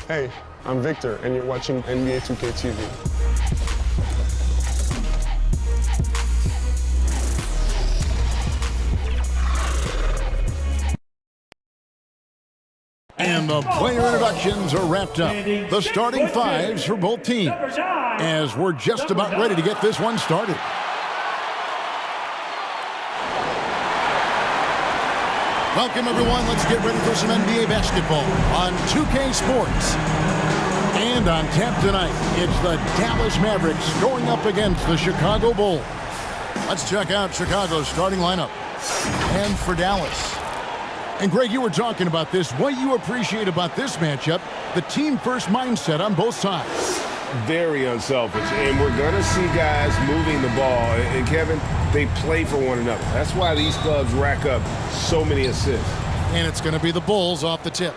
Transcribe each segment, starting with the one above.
Hey, I'm Victor, and you're watching NBA 2K TV. And the player introductions are wrapped up. The starting fives for both teams, as we're just about ready to get this one started. Welcome, everyone. Let's get ready for some NBA basketball on 2K Sports. And on tap tonight, it's the Dallas Mavericks going up against the Chicago Bulls. Let's check out Chicago's starting lineup. And for Dallas. And Greg, you were talking about this. What you appreciate about this matchup, the team-first mindset on both sides. Very unselfish, and we're going to see guys moving the ball. And Kevin, they play for one another. That's why these clubs rack up so many assists. And it's going to be the Bulls off the tip.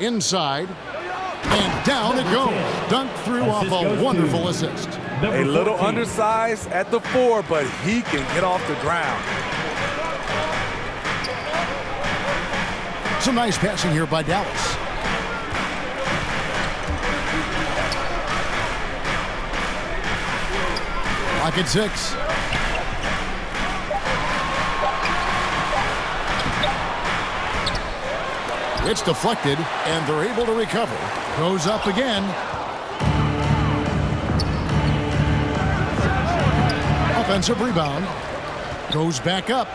Inside, and down it goes. Dunked through off a wonderful assist. A little undersized at the 4, but he can get off the ground. Some nice passing here by Dallas. Clock at 6. It's deflected, and they're able to recover. Goes up again. Offensive rebound. Goes back up.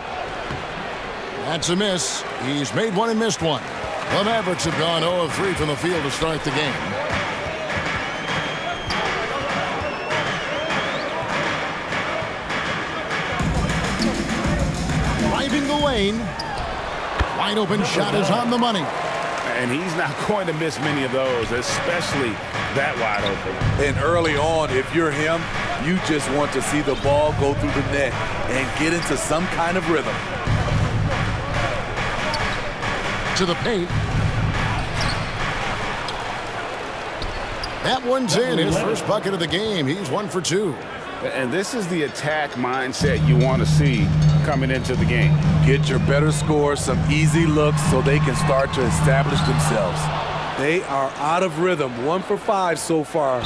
That's a miss. He's made one and missed one. The Mavericks have gone 0 of 3 from the field to start the game. Driving the lane. Wide open shot is on the money. And he's not going to miss many of those, especially that wide open. And early on, if you're him, you just want to see the ball go through the net and get into some kind of rhythm. To the paint. That one's in. His first bucket of the game. He's 1 for 2. And this is the attack mindset you want to see coming into the game. Get your better scores, some easy looks so they can start to establish themselves. They are out of rhythm, 1 for 5 so far.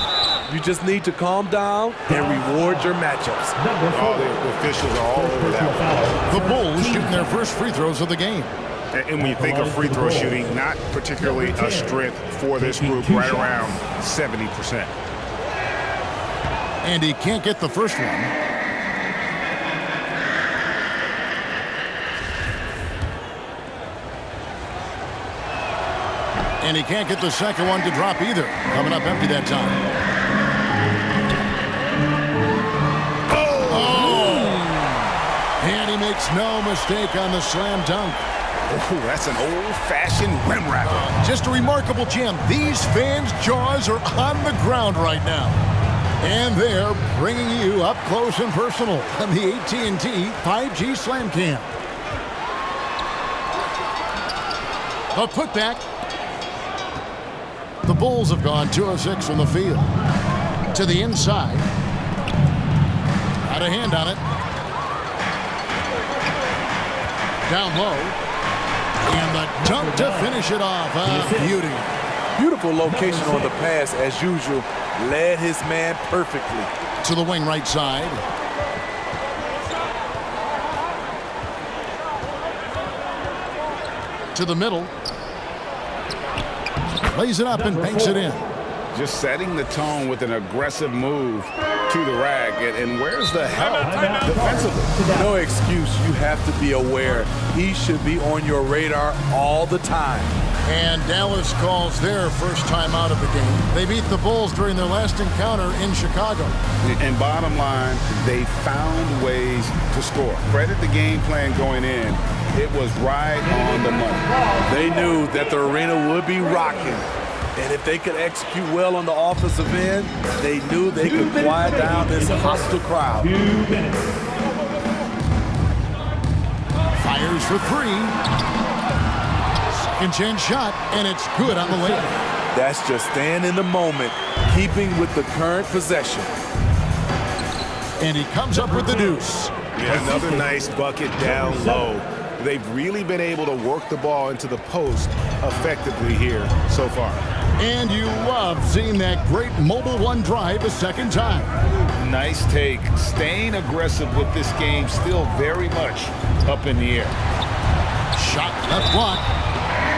You just need to calm down and reward your matchups. All the officials are all over that one. The Bulls shooting their first free throws of the game. And when you think of free throw shooting, not particularly a strength for this group, right around 70%. And he can't get the first one. And he can't get the second one to drop either. Coming up empty that time. Oh! And he makes no mistake on the slam dunk. Oh, that's an old-fashioned rim wrapper. Just a remarkable gem. These fans' jaws are on the ground right now. And they're bringing you up close and personal on the AT&T 5G Slam Cam. A putback. The Bulls have gone 2 of 6 from the field. To the inside. Got a hand on it. Down low. And the dunk to finish it off. Beauty. Beautiful location on the pass as usual. Led his man perfectly. To the wing right side. To the middle. Lays it up and banks it in. Just setting the tone with an aggressive move to the rack. And where's the help defensively? No excuse. You have to be aware. He should be on your radar all the time. And Dallas calls their first time out of the game. They beat the Bulls during their last encounter in Chicago. And bottom line, they found ways to score. Credit the game plan going in. It was right on the money. They knew that the arena would be rocking. And if they could execute well on the offensive end, they knew they could quiet down this hostile crowd. Fires for 3. Second chance shot, and it's good on the way. That's just staying in the moment, keeping with the current possession. And he comes up with the deuce. Yeah, another nice bucket down low. They've really been able to work the ball into the post effectively here so far. And you love seeing that great mobile one drive a second time. Nice take. Staying aggressive with this game, still very much up in the air. Shot left block.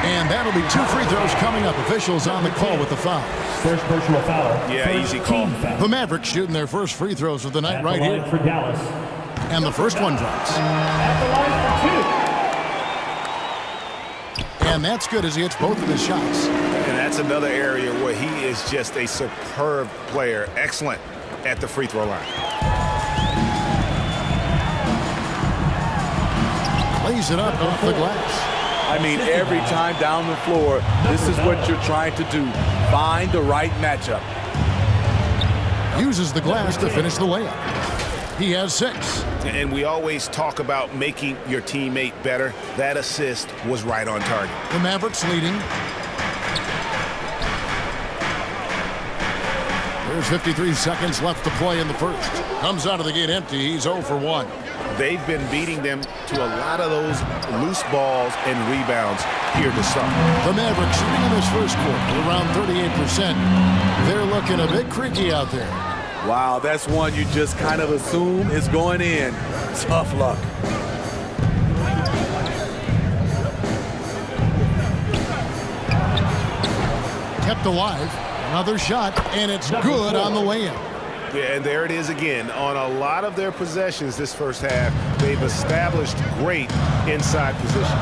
And that'll be 2 free throws coming up. Officials on the call with the foul. First personal foul. Yeah, easy call. The Mavericks shooting their first free throws of the night right here. For Dallas. And the first one drops. At the line for 2. And that's good as he hits both of his shots. And that's another area where he is just a superb player. Excellent at the free throw line. Lays it up off the glass. I mean, every time down the floor, this is what you're trying to do. Find the right matchup. Uses the glass to finish the layup. He has 6. And we always talk about making your teammate better. That assist was right on target. The Mavericks leading. There's 53 seconds left to play in the first. Comes out of the gate empty. He's 0 for 1. They've been beating them to a lot of those loose balls and rebounds here this summer. The Mavericks shooting in this first quarter around 38%. They're looking a bit creaky out there. Wow, that's one you just kind of assume is going in. Tough luck. Kept alive. Another shot, and it's good on the way in. Yeah, and there it is again. On a lot of their possessions this first half, they've established great inside position.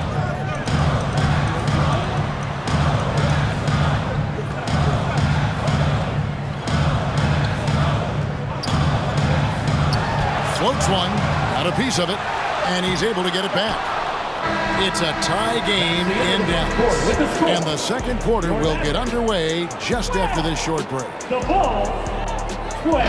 Floats one, got a piece of it, and he's able to get it back. It's a tie game in Dallas, and the second quarter will get underway just after this short break. The ball, 12.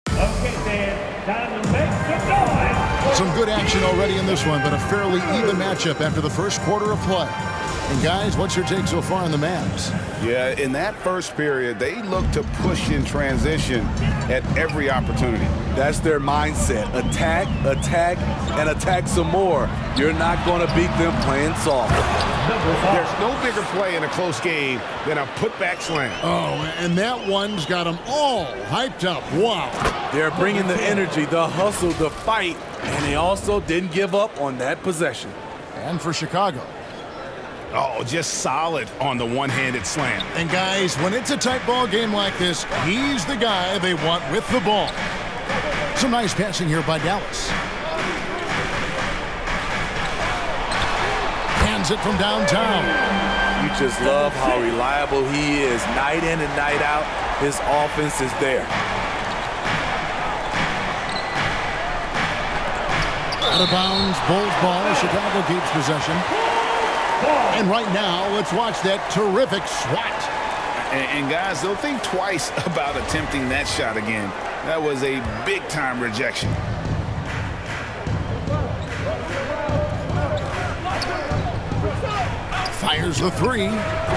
Okay, man, time to make some noise. Some good action already in this one, but a fairly even matchup after the first quarter of play. And guys, what's your take so far on the Mavs? Yeah, in that first period, they looked to push in transition at every opportunity. That's their mindset. Attack, attack, and attack some more. You're not going to beat them playing soft. There's no bigger play in a close game than a putback slam. Oh, and that one's got them all hyped up. Wow. They're bringing the energy, the hustle, the fight, and they also didn't give up on that possession. And for Chicago. Oh, just solid on the one-handed slam. And guys, when it's a tight ball game like this, he's the guy they want with the ball. Some nice passing here by Dallas. Hands it from downtown. You just love how reliable he is. Night in and night out, his offense is there. Out of bounds, Bulls ball. Chicago keeps possession. And right now, let's watch that terrific swat. And guys, don't think twice about attempting that shot again. That was a big-time rejection. Fires the three.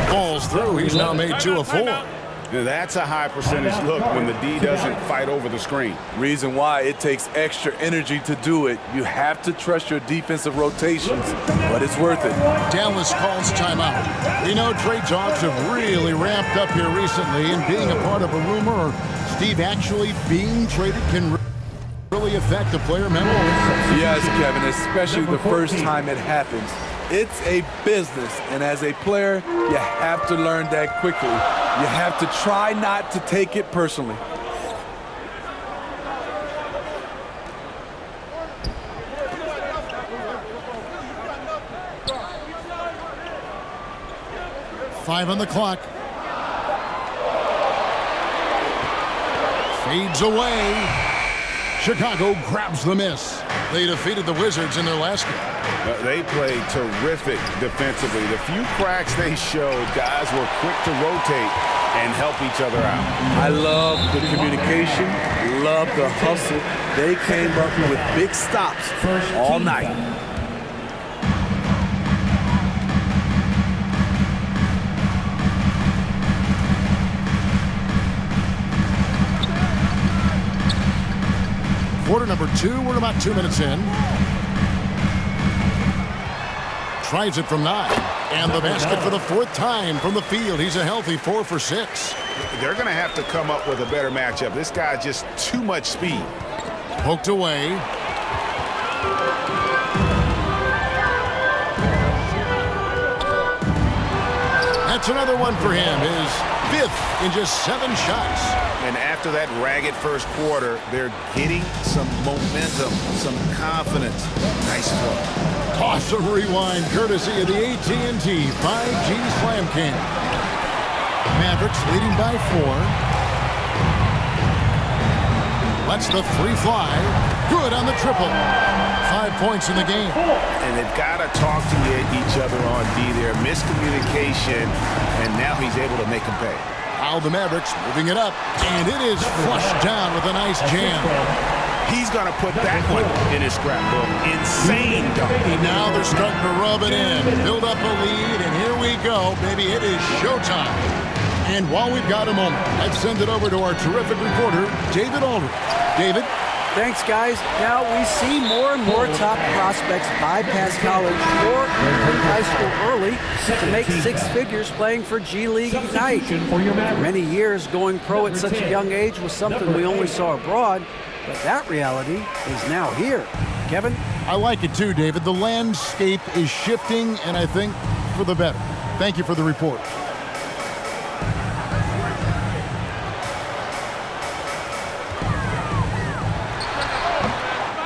Falls through. He's now made 2 of 4. That's a high percentage look when the D doesn't fight over the screen. Reason why it takes extra energy to do it. You have to trust your defensive rotations, but it's worth it. Dallas calls timeout. We know trade talks have really ramped up here recently, and being a part of a rumor or Steve actually being traded can really affect the player mental. Yes, Kevin, especially the first time it happens. It's a business, and as a player, you have to learn that quickly. You have to try not to take it personally. Five on the clock. Fades away. Chicago grabs the miss. They defeated the Wizards in their last game. They played terrific defensively. The few cracks they showed, guys were quick to rotate and help each other out. I love the communication, love the hustle. They came up with big stops all night. quarter number 2. We're about 2 minutes in. Tries it from 9. And the basket for the 4th time from the field. He's a healthy 4 for 6. They're going to have to come up with a better matchup. This guy just too much speed. Poked away. That's another one for him. His 5th in just 7 shots. And after that ragged first quarter, they're getting some momentum, some confidence. Nice one. Awesome rewind courtesy of the AT&T 5G Slam Cam. Mavericks leading by 4. Lets the 3 fly. Good on the triple. 5 points in the game. And they've got to talk to each other on D there. Miscommunication, and now he's able to make them pay. Now the Mavericks moving it up, and it is flushed down with a nice jam. He's going to put that one in his scrapbook. Insane dunk. And now they're starting to rub it in, build up a lead, and here we go, baby. It is showtime. And while we've got a moment, let's send it over to our terrific reporter, David Aldridge. David? Thanks, guys. Now we see more and more top prospects bypass college or leave high school early to make 6 figures playing for G League Ignite. For many years, going pro at such a young age was something we only saw abroad, but that reality is now here. Kevin? I like it too, David. The landscape is shifting, and I think for the better. Thank you for the report.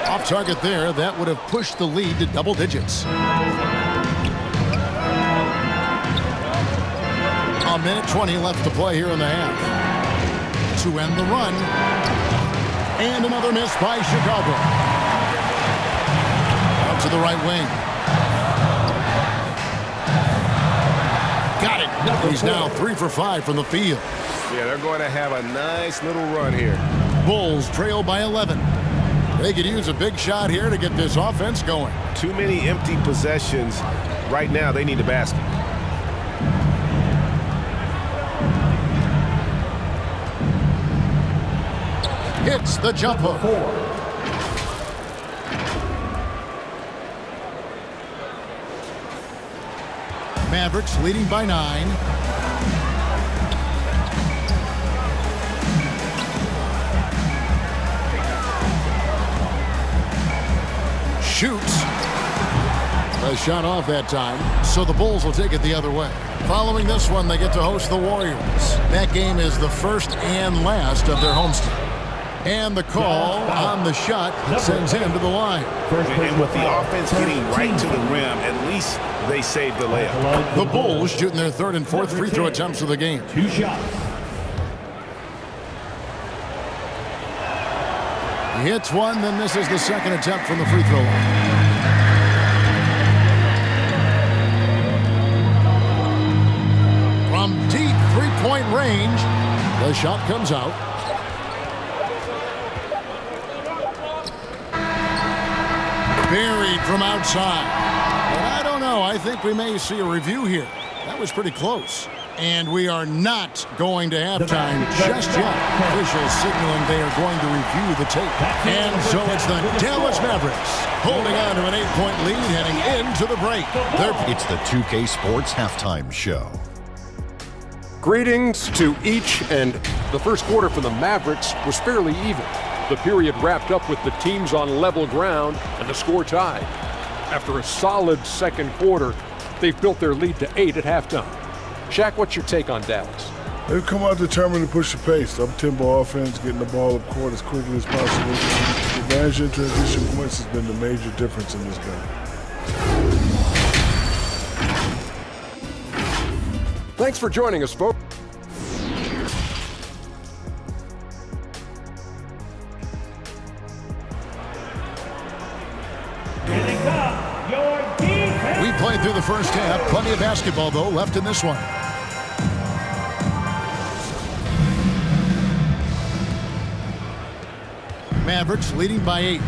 Off target there. That would have pushed the lead to double digits. A minute 20 left to play here in the half. To end the run. And another miss by Chicago. Out to the right wing. Got it. He's now 3 for 5 from the field. Yeah, they're going to have a nice little run here. Bulls trail by 11. They could use a big shot here to get this offense going. Too many empty possessions. Right now, they need a basket. Hits the jump hook. Mavericks leading by 9. Shoots. A shot off that time, so the Bulls will take it the other way. Following this one, they get to host the Warriors. That game is the first and last of their homestand. And the call on the shot sends him to the line. And with the offense getting right to the rim, at least they saved the layup. The Bulls shooting their 3rd and 4th free throw attempts of the game. 2 shots. He hits one, then this is the 2nd attempt from the free throw line. From deep 3-point range, the shot comes out. Buried from outside. But I don't know. I think we may see a review here. That was pretty close. And we are not going to halftime just yet. Officials signaling they are going to review the tape. And so it's the Dallas Mavericks holding on to an 8-point lead heading into the break. It's the 2K Sports Halftime Show. Greetings to each, and the first quarter for the Mavericks was fairly even. The period wrapped up with the teams on level ground and the score tied. After a solid second quarter, they've built their lead to 8 at halftime. Shaq, what's your take on Dallas? They've come out determined to push the pace. Up-tempo offense, getting the ball up court as quickly as possible. The advantage in transition points has been the major difference in this game. Thanks for joining us, folks. We played through the first half. Plenty of basketball, though, left in this one. Mavericks leading by 8.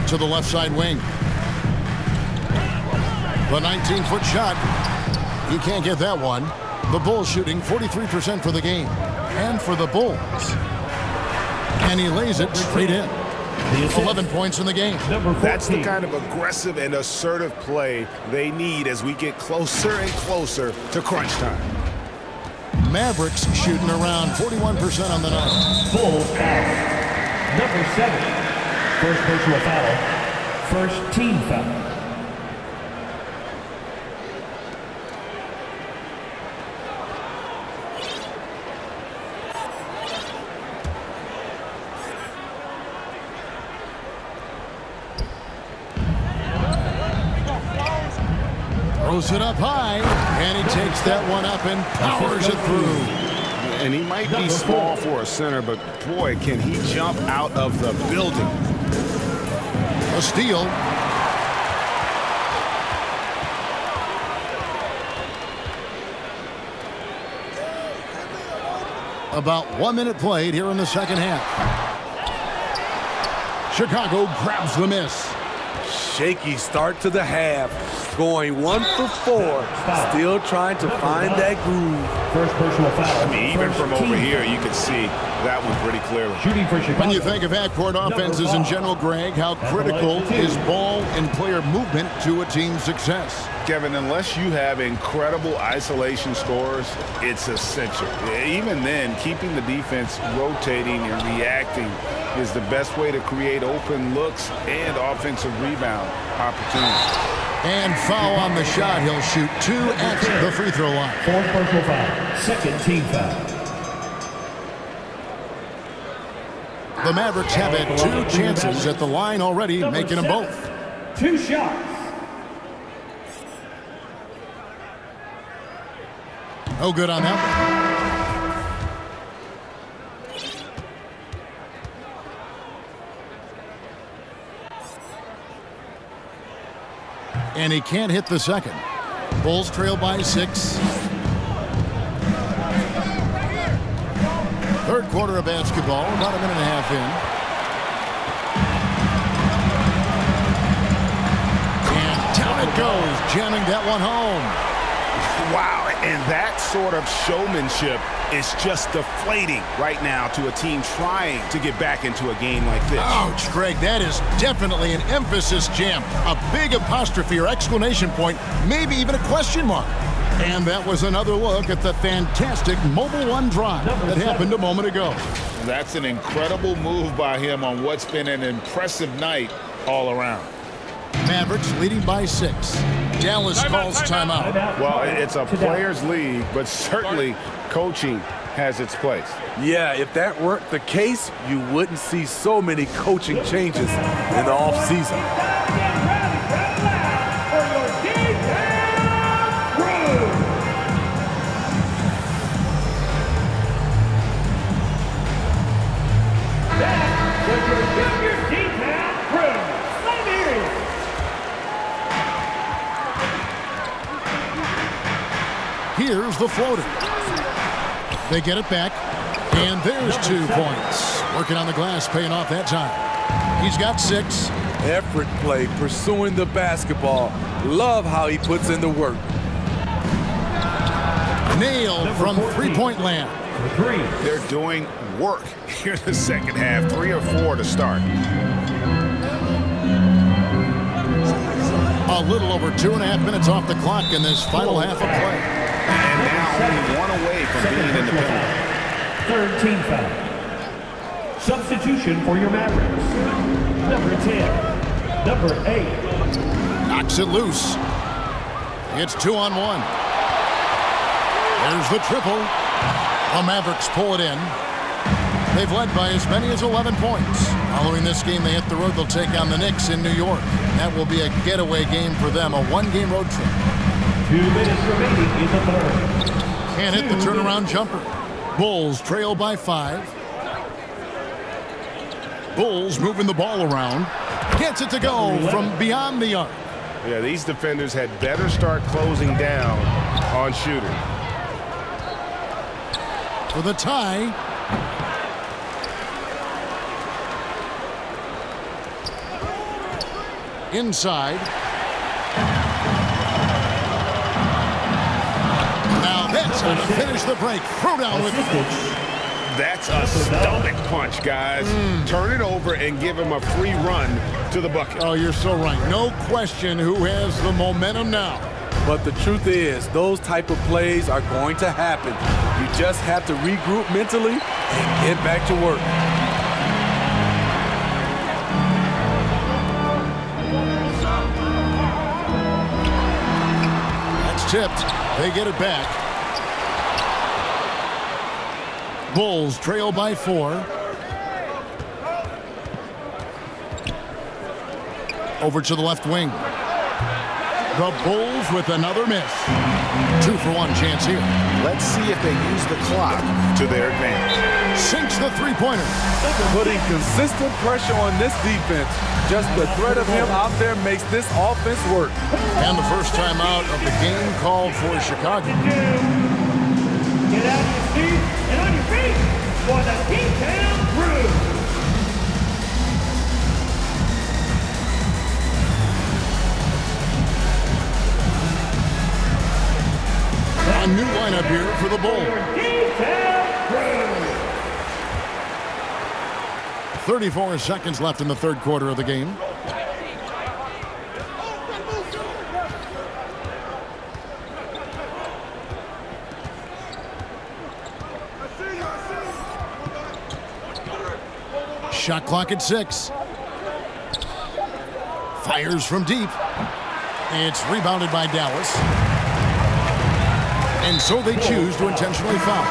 To the left side wing. The 19-foot shot. He can't get that one. The Bulls shooting 43% for the game. And for the Bulls. And he lays it straight in. 11 points in the game. That's the kind of aggressive and assertive play they need as we get closer and closer to crunch time. Mavericks shooting around 41% on the night. Bulls foul. Number 7. First personal foul. First team foul. Throws it up high, and he takes that one up and powers it through. And he might be small for a center, but boy, can he jump out of the building. A steal. About 1 minute played here in the second half. Chicago grabs the miss. Shaky start to the half. Going 1 for 4. Still trying to find that groove. First personal foul. I mean, even from over here, you can see that one pretty clearly. Shooting for Chicago. When you think of half-court offenses in general, Greg, how critical is ball and player movement to a team's success? Kevin, unless you have incredible isolation scores, it's essential. Even then, keeping the defense rotating and reacting is the best way to create open looks and offensive rebound opportunities. And foul on the shot. He'll shoot 2 at the free throw line. Fourth personal foul. Second team foul. The Mavericks have had 2 chances at the line already, making them both. 2 shots. No good on that one. And he can't hit the second. Bulls trail by 6. Third quarter of basketball, about a minute and a half in. And down it goes, jamming that one home. Wow, and that sort of showmanship is just deflating right now to a team trying to get back into a game like this. Ouch, Greg, that is definitely an emphasis jam. A big apostrophe or exclamation point, maybe even a question mark. And that was another look at the fantastic Mobile One drive that happened a moment ago. That's an incredible move by him on what's been an impressive night all around. Mavericks leading by 6. Dallas calls timeout. Well, it's a players' league, but certainly coaching has its place. Yeah, if that weren't the case, you wouldn't see so many coaching changes in the offseason. Here's the floater. They get it back, and there's 2 points. Working on the glass, paying off that time. He's got 6. Effort play, pursuing the basketball. Love how he puts in the work. Nailed from three-point land. They're doing work here in the second half. 3 or 4 to start. A little over 2.5 minutes off the clock in this final half of play. And now only 1 away from being independent. Third team foul. Substitution for your Mavericks. Number 10. Number 8. Knocks it loose. It's 2-on-1. There's the triple. The Mavericks pull it in. They've led by as many as 11 points. Following this game, they hit the road. They'll take on the Knicks in New York. That will be a getaway game for them, a 1-game road trip. 2 minutes remaining in the third. Can't hit the turnaround jumper. Bulls trail by 5. Bulls moving the ball around. Gets it to go from beyond the arc. Yeah, these defenders had better start closing down on shooting. For the tie. Inside. Now that's knows how to finish the break. Throw down with That's a stomach punch, guys. Turn it over and give him a free run to the bucket. Oh, you're so right. No question who has the momentum now. But the truth is, those type of plays are going to happen. You just have to regroup mentally and get back to work. That's tipped. They get it back. Bulls trail by 4. Over to the left wing. The Bulls with another miss. 2-for-1 chance here. Let's see if they use the clock to their advantage. Sinks the three-pointer. Putting consistent pressure on this defense. Just the threat of him out there makes this offense work. And the first time out of the game called for Chicago. Get out of your seat and on your feet for the D-Town Crew. A new lineup here for the Bulls. 34 seconds left in the third quarter of the game. Shot clock at 6. Fires from deep. It's rebounded by Dallas. And so they choose to intentionally foul.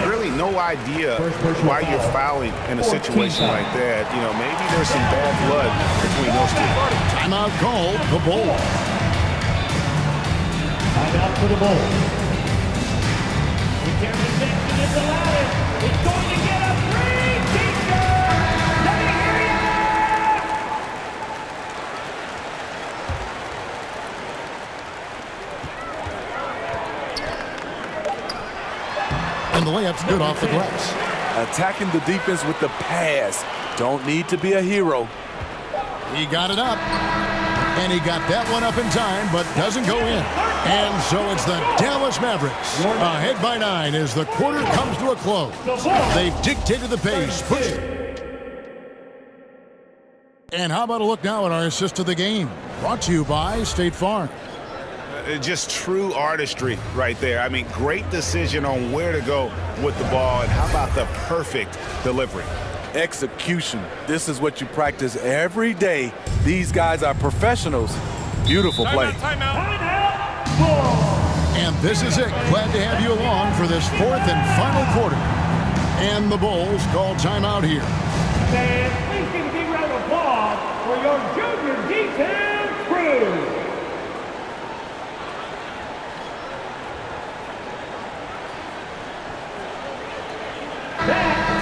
Really no idea why you're fouling in a situation like that. You know, maybe there's some bad blood between those two. Timeout called the Bulls. Timeout for the Bulls. If their possession is allowed, it's going to get a free t-shirt. Let me hear ya! And the layup's good off the glass. Attacking the defense with the pass. Don't need to be a hero. He got it up. And he got that one up in time, but doesn't go in. And so it's the Dallas Mavericks ahead by 9 as the quarter comes to a close. They've dictated the pace. Push. And how about a look now at our assist of the game? Brought to you by State Farm. Just true artistry right there. I mean, great decision on where to go with the ball, and how about the perfect delivery? Execution. This is what you practice every day. These guys are professionals. Beautiful play. And this is it. Glad to have you along for this fourth and final quarter. And the Bulls call timeout here. And please give a big round of applause for your junior D-Town Crew.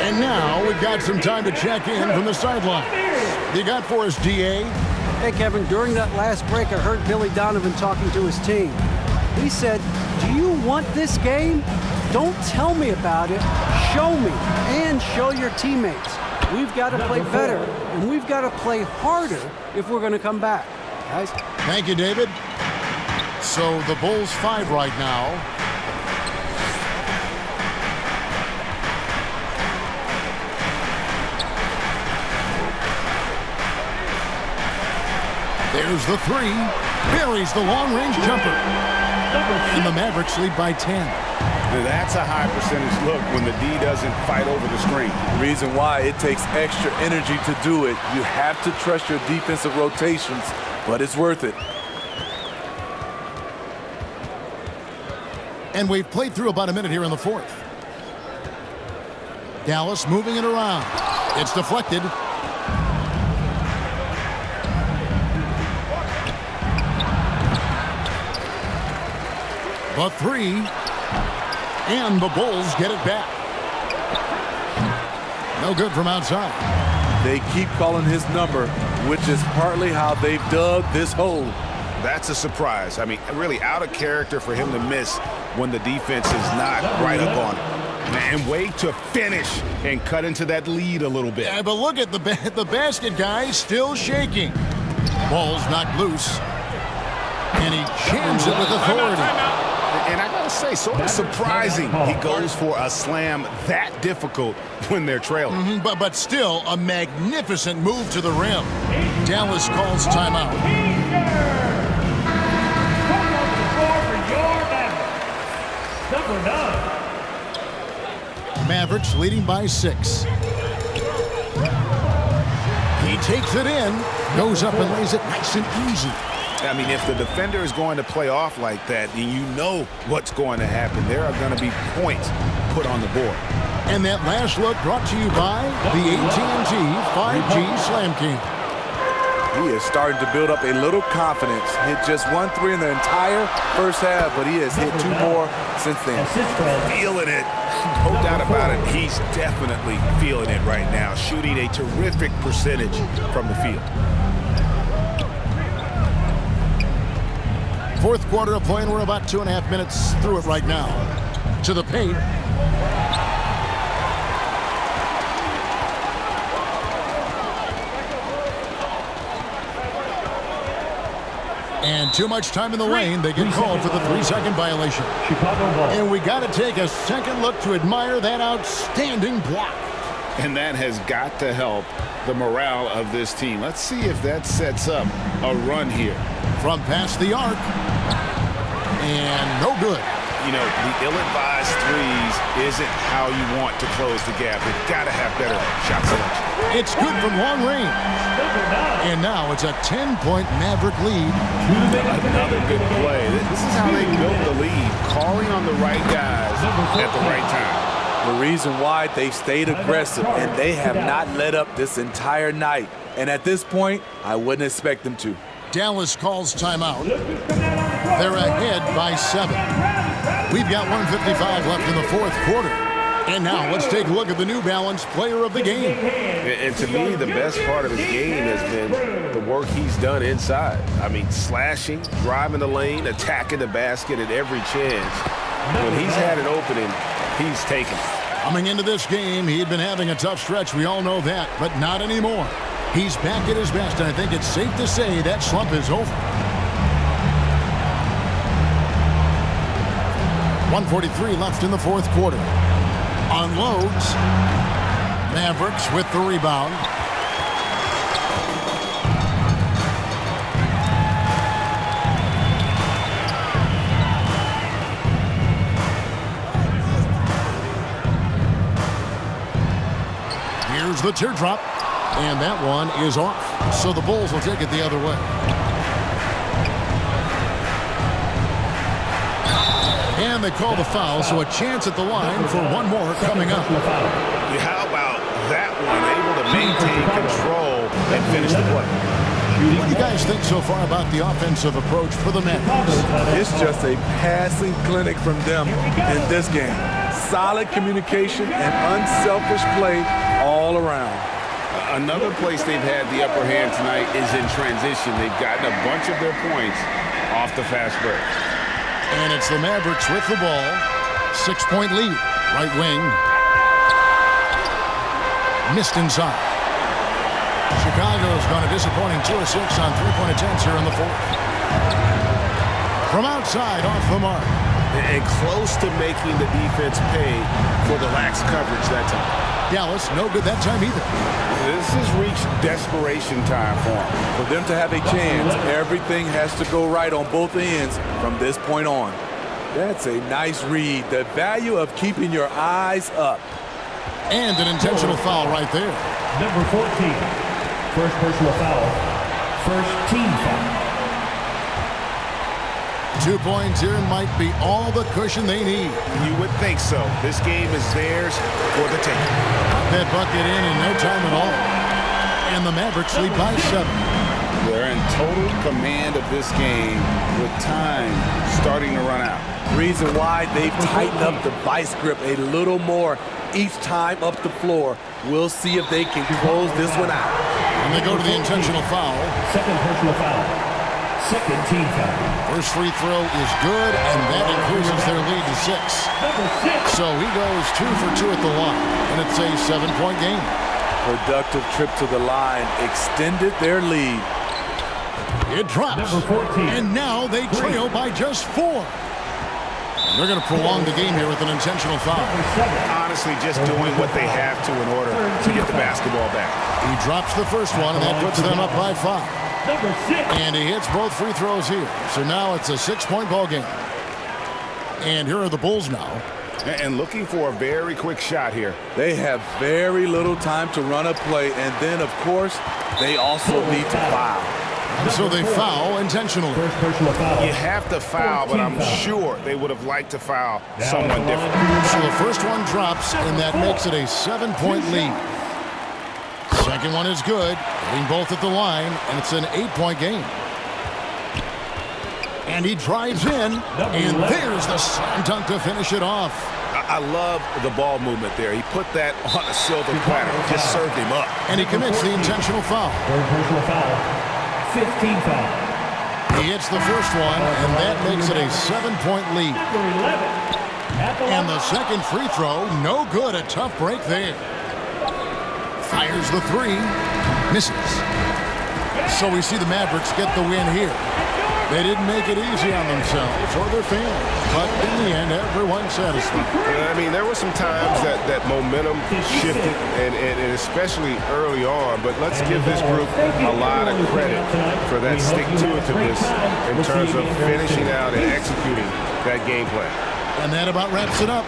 And now we've got some time to check in from the sideline. You got for us, DA? Hey, Kevin, during that last break, I heard Billy Donovan talking to his team. He said, do you want this game? Don't tell me about it. Show me and show your teammates. We've got to play better, and we've got to play harder if we're going to come back. Guys? Thank you, David. So the Bulls 5 right now. There's the 3. Buries the long-range jumper. And the Mavericks lead by 10. That's a high percentage look when the D doesn't fight over the screen. Reason why it takes extra energy to do it. You have to trust your defensive rotations, but it's worth it. And we've played through about a minute here in the fourth. Dallas moving it around. It's deflected. The 3, and the Bulls get it back. No good from outside. They keep calling his number, which is partly how they've dug this hole. That's a surprise. I mean, really out of character for him to miss when the defense is not right up on him. And wait to finish and cut into that lead a little bit. Yeah, but look at the basket, guys, still shaking. Ball's knocked loose. And he jams it with authority. And I gotta say, sort of surprising he goes for a slam that difficult when they're trailing. But still, a magnificent move to the rim. Dallas calls timeout. Number 9. Mavericks leading by 6. He takes it in, goes up and lays it nice and easy. I mean, if the defender is going to play off like that, then you know what's going to happen. There are going to be points put on the board. And that last look brought to you by the AT&T 5G Slam King. He is starting to build up a little confidence. Hit just 1 3 in the entire first half, but he has hit 2 more since then. Feeling it. No doubt about it. He's definitely feeling it right now. Shooting a terrific percentage from the field. Fourth quarter of play, and we're about 2.5 minutes through it right now. To the paint. And too much time in the lane. They get called for the 3-second violation. Chicago ball. And we got to take a second look to admire that outstanding block. And that has got to help the morale of this team. Let's see if that sets up a run here. From past the arc. And no good. You know, the ill-advised threes isn't how you want to close the gap. You've got to have better shot selection. It's good from long range. And now it's a 10-point Maverick lead. Another good play. This is how they built the lead, calling on the right guys at the right time. The reason why they've stayed aggressive and they have not let up this entire night. And at this point, I wouldn't expect them to. Dallas calls timeout. They're ahead by 7. We've got 1:55 left in the fourth quarter. And now let's take a look at the New Balance player of the game. And to me, the best part of his game has been the work he's done inside. I mean, slashing, driving the lane, attacking the basket at every chance. When he's had an opening, he's taken it. Coming into this game, he had been having a tough stretch. We all know that, but not anymore. He's back at his best, and I think it's safe to say that slump is over. 1:43 left in the fourth quarter. Unloads. Mavericks with the rebound. Here's the teardrop. And that one is off. So the Bulls will take it the other way. And they call the foul, so a chance at the line for one more coming up. How about that one? Able to maintain control and finish the play. What do you guys think so far about the offensive approach for the Mavericks? It's just a passing clinic from them in this game. Solid communication and unselfish play all around. Another place they've had the upper hand tonight is in transition. They've gotten a bunch of their points off the fast break. And it's the Mavericks with the ball. 6-point lead. Right wing. Missed inside. Chicago's gone a disappointing 2 of 6 on 3-point attempts here in the fourth. From outside, off the mark. And close to making the defense pay for the lax coverage that time. Dallas, no good that time either. This has reached desperation time for them. For them to have a chance, everything has to go right on both ends from this point on. That's a nice read. The value of keeping your eyes up. And an intentional foul right there. Number 14. First personal foul. First team foul. 2 points here might be all the cushion they need. You would think so. This game is theirs for the taking. That bucket in no time at all. And the Mavericks lead by 7. They're in total command of this game with time starting to run out. Reason why they've tightened up the vice grip a little more each time up the floor. We'll see if they can close this one out. And they go to the intentional foul. Second personal foul. Second team foul. First free throw is good, and that increases their lead to 6. Number 6. So he goes 2 for 2 at the line, and it's a 7-point game. Productive trip to the line extended their lead. It drops. Number 14. And now they trail by just 4. They're going to prolong the game here with an intentional foul. Honestly, just doing what they have to in order to get the basketball back. He drops the first one, and that puts them up by 5. Number 6. And he hits both free throws here. So now it's a 6-point ball game. And here are the Bulls now. And looking for a very quick shot here. They have very little time to run a play, and then, of course, they also need to foul. And so they foul intentionally. First personal foul. You have to foul, but I'm sure they would have liked to foul someone different. So the first one drops, and that makes it a 7-point lead. Second one is good, hitting both at the line, and it's an 8-point game. And he drives in, and there's the slam dunk to finish it off. I love the ball movement there. He put that on a silver platter, just served him up. And he commits the intentional foul. Third personal foul. 15 foul. He hits the first one, and that makes it a 7-point lead. Number 11. And the second free throw, no good. A tough break there. Fires the three, misses. So we see the Mavericks get the win here. They didn't make it easy on themselves or their fans, but in the end, everyone's satisfied. I mean, there were some times that momentum shifted, and especially early on, but let's give this group a lot of credit for that stick-to-itiveness in terms of finishing out and executing that game plan. And that about wraps it up.